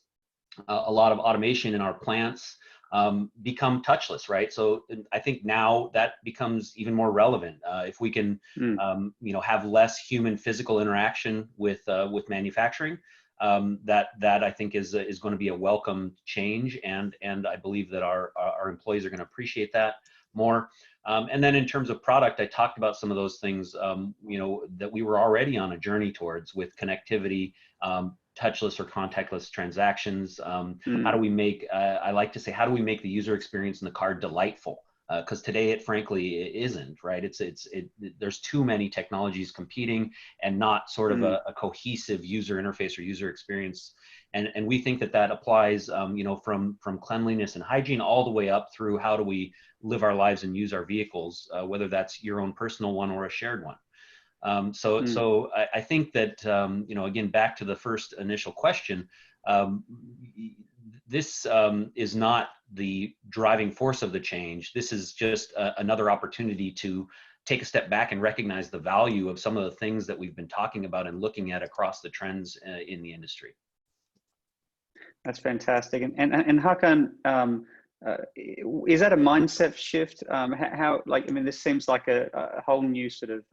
a lot of automation in our plants become touchless, right? So I think now that becomes even more relevant. If we can, have less human physical interaction with manufacturing, that I think is going to be a welcome change, and I believe that our employees are going to appreciate that more. And then in terms of product, I talked about some of those things, that we were already on a journey towards with connectivity, touchless or contactless transactions. How do we make, I like to say, how do we make the user experience in the car delightful? Because today it frankly it isn't, right? There's too many technologies competing and not sort of a cohesive user interface or user experience. And we think that applies, from cleanliness and hygiene all the way up through how do we live our lives and use our vehicles, whether that's your own personal one or a shared one. So I think that, again, back to the first initial question, this is not the driving force of the change. This is just another opportunity to take a step back and recognize the value of some of the things that we've been talking about and looking at across the trends in the industry. That's fantastic. And Hakan, is that a mindset shift? This seems like a whole new sort of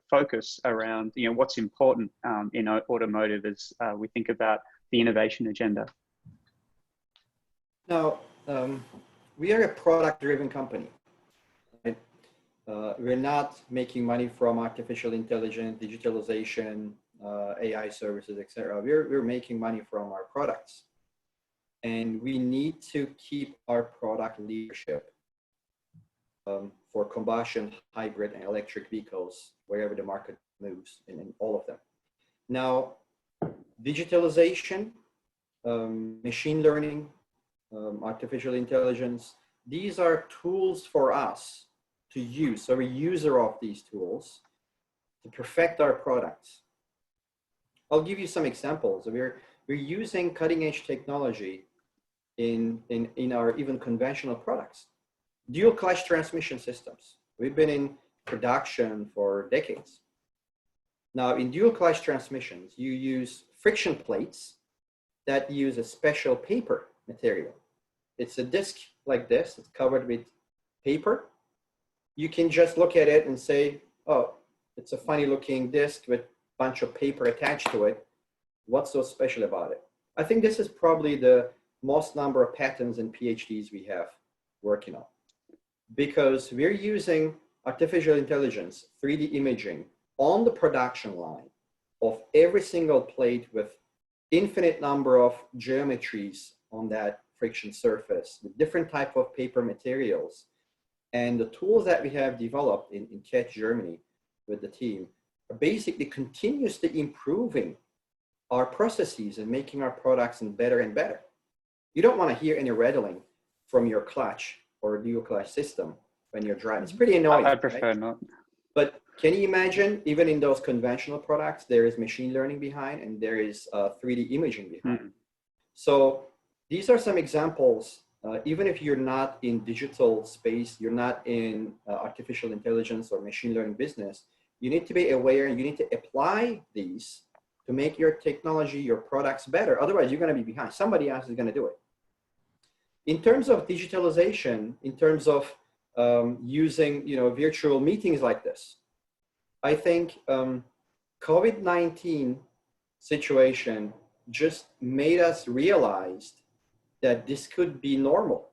focus around, what's important in automotive as we think about the innovation agenda. Now, we are a product-driven company. Right? We're not making money from artificial intelligence, digitalization, AI services, etc. We're making money from our products. And we need to keep our product leadership for combustion, hybrid, and electric vehicles, wherever the market moves, in all of them. Now, digitalization, machine learning, artificial intelligence, these are tools for us to use. So we're a user of these tools to perfect our products. I'll give you some examples. We're using cutting-edge technology in our even conventional products. Dual clutch transmission systems. We've been in production for decades. Now, in dual clutch transmissions, you use friction plates that use a special paper material. It's a disc like this. It's covered with paper. You can just look at it and say, oh, it's a funny looking disc with a bunch of paper attached to it. What's so special about it? I think this is probably the most number of patents and PhDs we have working on, because we're using artificial intelligence, 3D imaging on the production line of every single plate with infinite number of geometries on that friction surface with different type of paper materials. And the tools that we have developed in Ketch, Germany with the team are basically continuously improving our processes and making our products better and better. You don't want to hear any rattling from your clutch or dual clutch system when you're driving. It's pretty annoying. I prefer right? Not. But can you imagine, even in those conventional products, there is machine learning behind and there is 3D imaging behind. So these are some examples. Even if you're not in digital space, you're not in artificial intelligence or machine learning business, you need to be aware and you need to apply these to make your technology, your products better. Otherwise, you're going to be behind. Somebody else is going to do it. In terms of digitalization, in terms of using virtual meetings like this, I think COVID-19 situation just made us realize that this could be normal.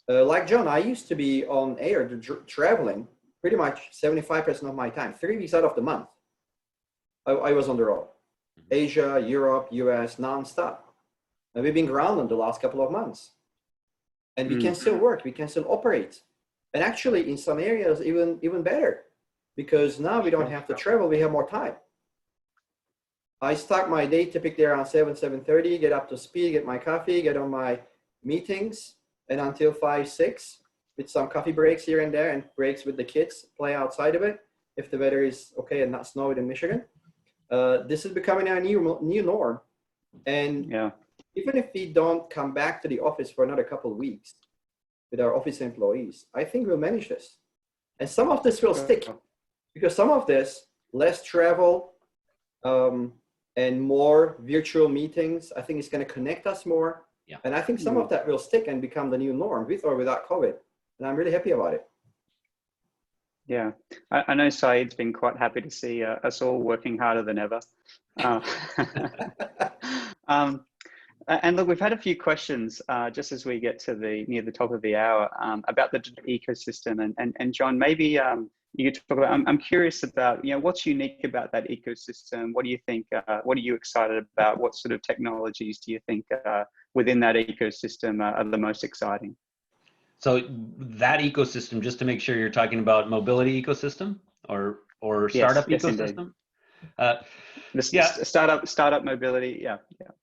Like John, I used to be on air traveling pretty much 75% of my time, 3 weeks out of the month. I was on the road. Asia, Europe, US, nonstop. And we've been grounded the last couple of months. And we can still work, we can still operate. And actually in some areas, even better, because now we don't have to travel, we have more time. I start my day typically around 7:30, get up to speed, get my coffee, get on my meetings, and until 5, 6, with some coffee breaks here and there and breaks with the kids, play outside of it, if the weather is okay and not snowing in Michigan. This is becoming our new norm. And even if we don't come back to the office for another couple of weeks with our office employees, I think we'll manage this. And some of this will stick, because some of this, less travel, and more virtual meetings. I think it's going to connect us more. Yeah. And I think some of that will stick and become the new norm, with or without COVID. And I'm really happy about it. Yeah, I know Saeed's been quite happy to see us all working harder than ever. And look, we've had a few questions just as we get to near the top of the hour about the ecosystem. And John, maybe you could talk about. I'm curious about what's unique about that ecosystem. What do you think? What are you excited about? What sort of technologies do you think within that ecosystem are the most exciting? So that ecosystem, just to make sure you're talking about mobility ecosystem or startup yes, ecosystem. Startup mobility.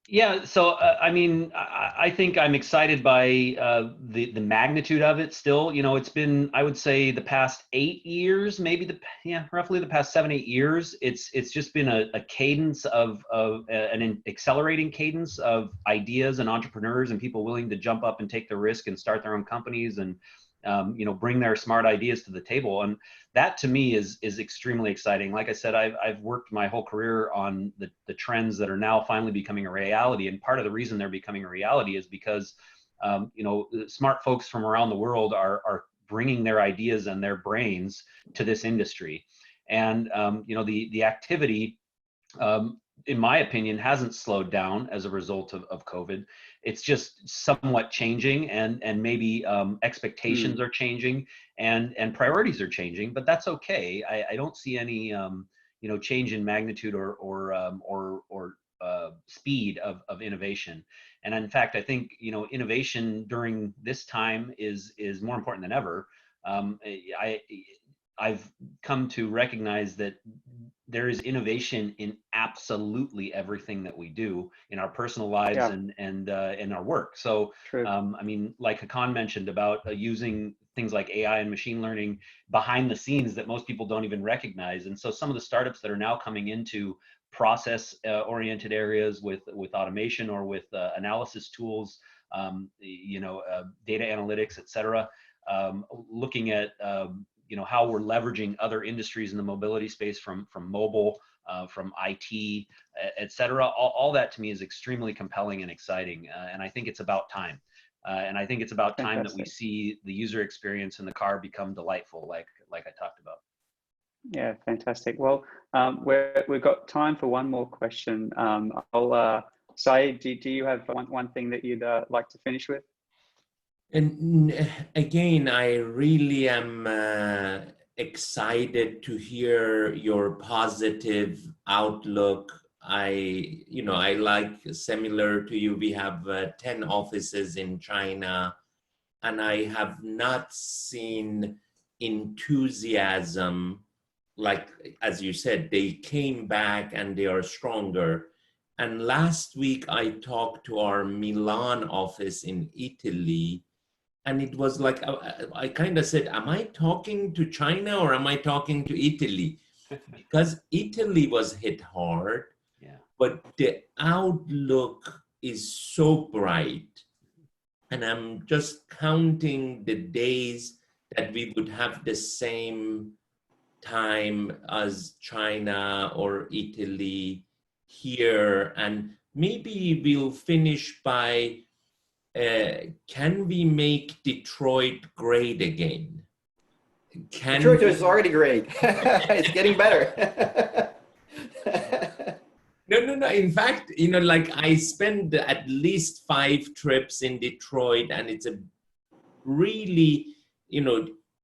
Yeah. So I mean, I think I'm excited by the magnitude of it. Still, it's been, I would say, the past 8 years, maybe roughly the past 7-8 years. It's just been a cadence of an accelerating cadence of ideas and entrepreneurs and people willing to jump up and take the risk and start their own companies and bring their smart ideas to the table. And that to me is extremely exciting. Like I said, I've worked my whole career on the trends that are now finally becoming a reality. And part of the reason they're becoming a reality is because, smart folks from around the world are bringing their ideas and their brains to this industry. And, the activity, in my opinion, hasn't slowed down as a result of COVID. It's just somewhat changing, and maybe expectations are changing, and priorities are changing. But that's okay. I don't see any change in magnitude or speed of innovation. And in fact, I think innovation during this time is more important than ever. I've come to recognize that there is innovation in absolutely everything that we do in our personal lives and in our work. So, I mean, like Hakan mentioned about using things like AI and machine learning behind the scenes that most people don't even recognize. And so some of the startups that are now coming into process oriented areas with automation or with analysis tools, data analytics, et cetera, looking at how we're leveraging other industries in the mobility space from mobile, from IT, et cetera. All that to me is extremely compelling and exciting. And I think it's about time. And I think it's about time that we see the user experience in the car become delightful, like I talked about. Yeah, fantastic. Well, we've got time for one more question. Saeed, do you have one thing that you'd like to finish with? And again, I really am excited to hear your positive outlook. I like, similar to you, we have 10 offices in China, and I have not seen enthusiasm. Like, as you said, they came back and they are stronger. And last week I talked to our Milan office in Italy, and it was like, I kind of said, am I talking to China or am I talking to Italy? Because Italy was hit hard, but the outlook is so bright. And I'm just counting the days that we would have the same time as China or Italy here. And maybe we'll finish by, can we make Detroit great again? Detroit is already great. It's getting better. No. In fact, like I spent at least 5 trips in Detroit, and it's a really,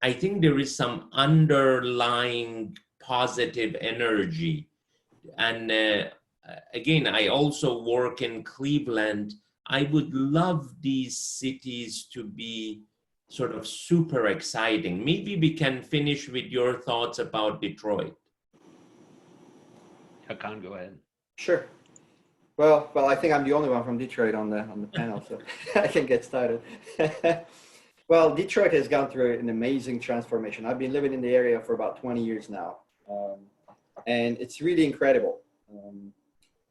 I think there is some underlying positive energy. And again, I also work in Cleveland. I would love these cities to be sort of super exciting. Maybe we can finish with your thoughts about Detroit. Hakan, go ahead. Sure. Well, I think I'm the only one from Detroit on the panel, so I can get started. Well, Detroit has gone through an amazing transformation. I've been living in the area for about 20 years now, and it's really incredible.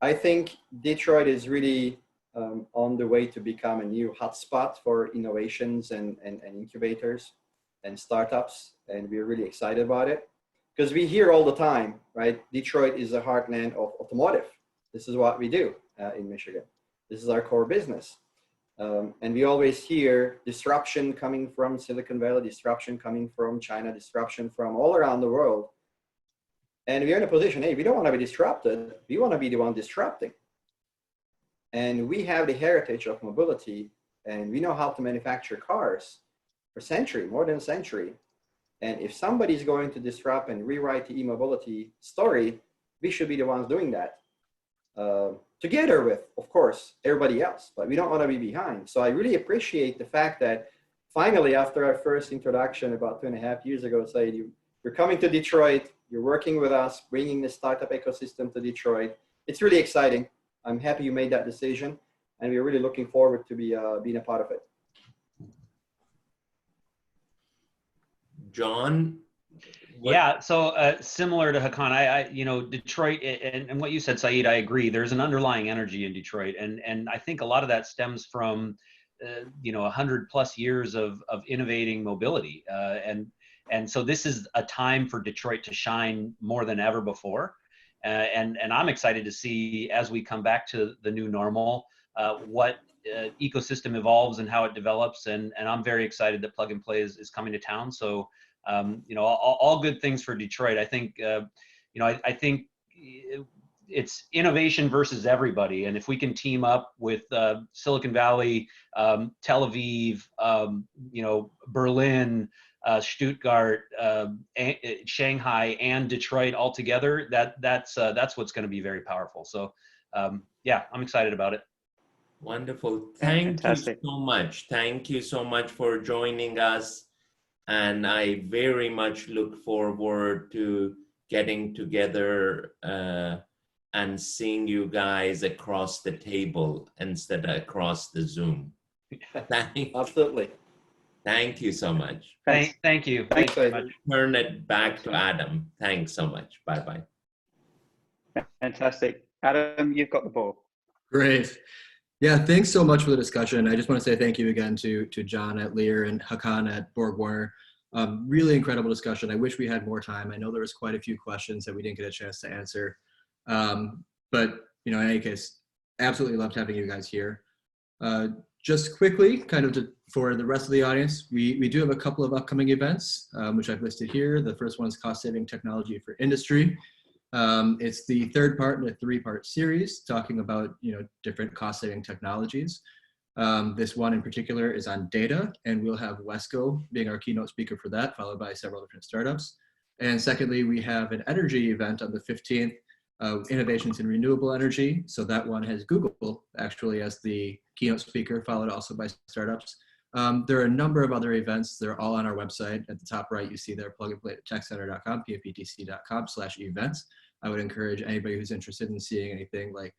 I think Detroit is really on the way to become a new hotspot for innovations and incubators and startups, and we're really excited about it because we hear all the time, right? Detroit is the heartland of automotive, This is what we do in Michigan. This is our core business. And we always hear disruption coming from Silicon Valley, disruption coming from China, disruption from all around the world. And we're in a position, hey, we don't want to be disrupted. We want to be the one disrupting. And we have the heritage of mobility, and we know how to manufacture cars for a century, more than a century. And if somebody's going to disrupt and rewrite the e-mobility story, we should be the ones doing that. Together with, of course, everybody else, but we don't want to be behind. So I really appreciate the fact that finally, after our first introduction about 2.5 years ago, Said, you're coming to Detroit, you're working with us, bringing the startup ecosystem to Detroit. It's really exciting. I'm happy you made that decision, and we're really looking forward to being a part of it. John? Yeah, so similar to Hakan, you know, Detroit and what you said, Saeed, I agree. There's an underlying energy in Detroit, and I think a lot of that stems from, you know, 100+ years of innovating mobility, and so this is a time for Detroit to shine more than ever before, and I'm excited to see as we come back to the new normal, what ecosystem evolves and how it develops, and I'm very excited that Plug and Play is coming to town. So. You know, all good things for Detroit. I think, you know, I think it's innovation versus everybody. And if we can team up with Silicon Valley, Tel Aviv, you know, Berlin, Stuttgart, Shanghai, and Detroit all together, that's what's going to be very powerful. So, yeah, I'm excited about it. Wonderful. Thank you so much. Thank you so much for joining us. And I very much look forward to getting together and seeing you guys across the table instead of across the Zoom. Absolutely. Thank you so much. Thank you. Thanks very much. Turn it back to Adam. Thanks so much. Bye-bye. Fantastic. Adam, you've got the ball. Great. Yeah, thanks so much for the discussion. I just want to say thank you again to John at Lear and Hakan at Borg Warner. Really incredible discussion. I wish we had more time. I know there was quite a few questions that we didn't get a chance to answer. But, you know, in any case, absolutely loved having you guys here. Just quickly, kind of for the rest of the audience, we do have a couple of upcoming events, which I've listed here. The first one is Cost Saving Technology for Industry. It's the third part in a 3-part series talking about, you know, different cost-saving technologies. This one in particular is on data, and we'll have Wesco being our keynote speaker for that, followed by several different startups. And secondly, we have an energy event on the 15th, Innovations in Renewable Energy. So that one has Google actually as the keynote speaker, followed also by startups. There are a number of other events. They're all on our website. At the top right, you see there, plugandplay.techcenter.com, pmptc.com/events. I would encourage anybody who's interested in seeing anything like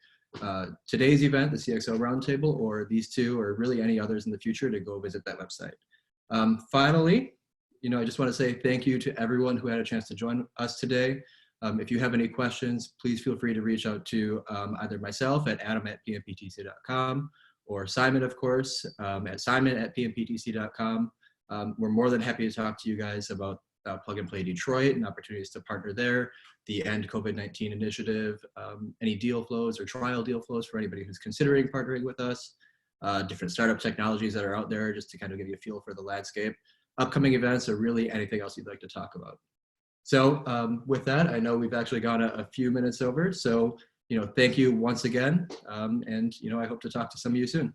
today's event, the CXO Roundtable, or these two, or really any others in the future, to go visit that website. Finally, you know, I just want to say thank you to everyone who had a chance to join us today. If you have any questions, please feel free to reach out to either myself at adam@pmptc.com or Simon, of course, at simon@pmptc.com. We're more than happy to talk to you guys about Plug and Play Detroit and opportunities to partner there, the End COVID-19 initiative, any deal flows or trial deal flows for anybody who's considering partnering with us, different startup technologies that are out there, just to kind of give you a feel for the landscape, upcoming events, or really anything else you'd like to talk about. So with that, I know we've actually gone a few minutes over. So, you know, thank you once again. And, you know, I hope to talk to some of you soon.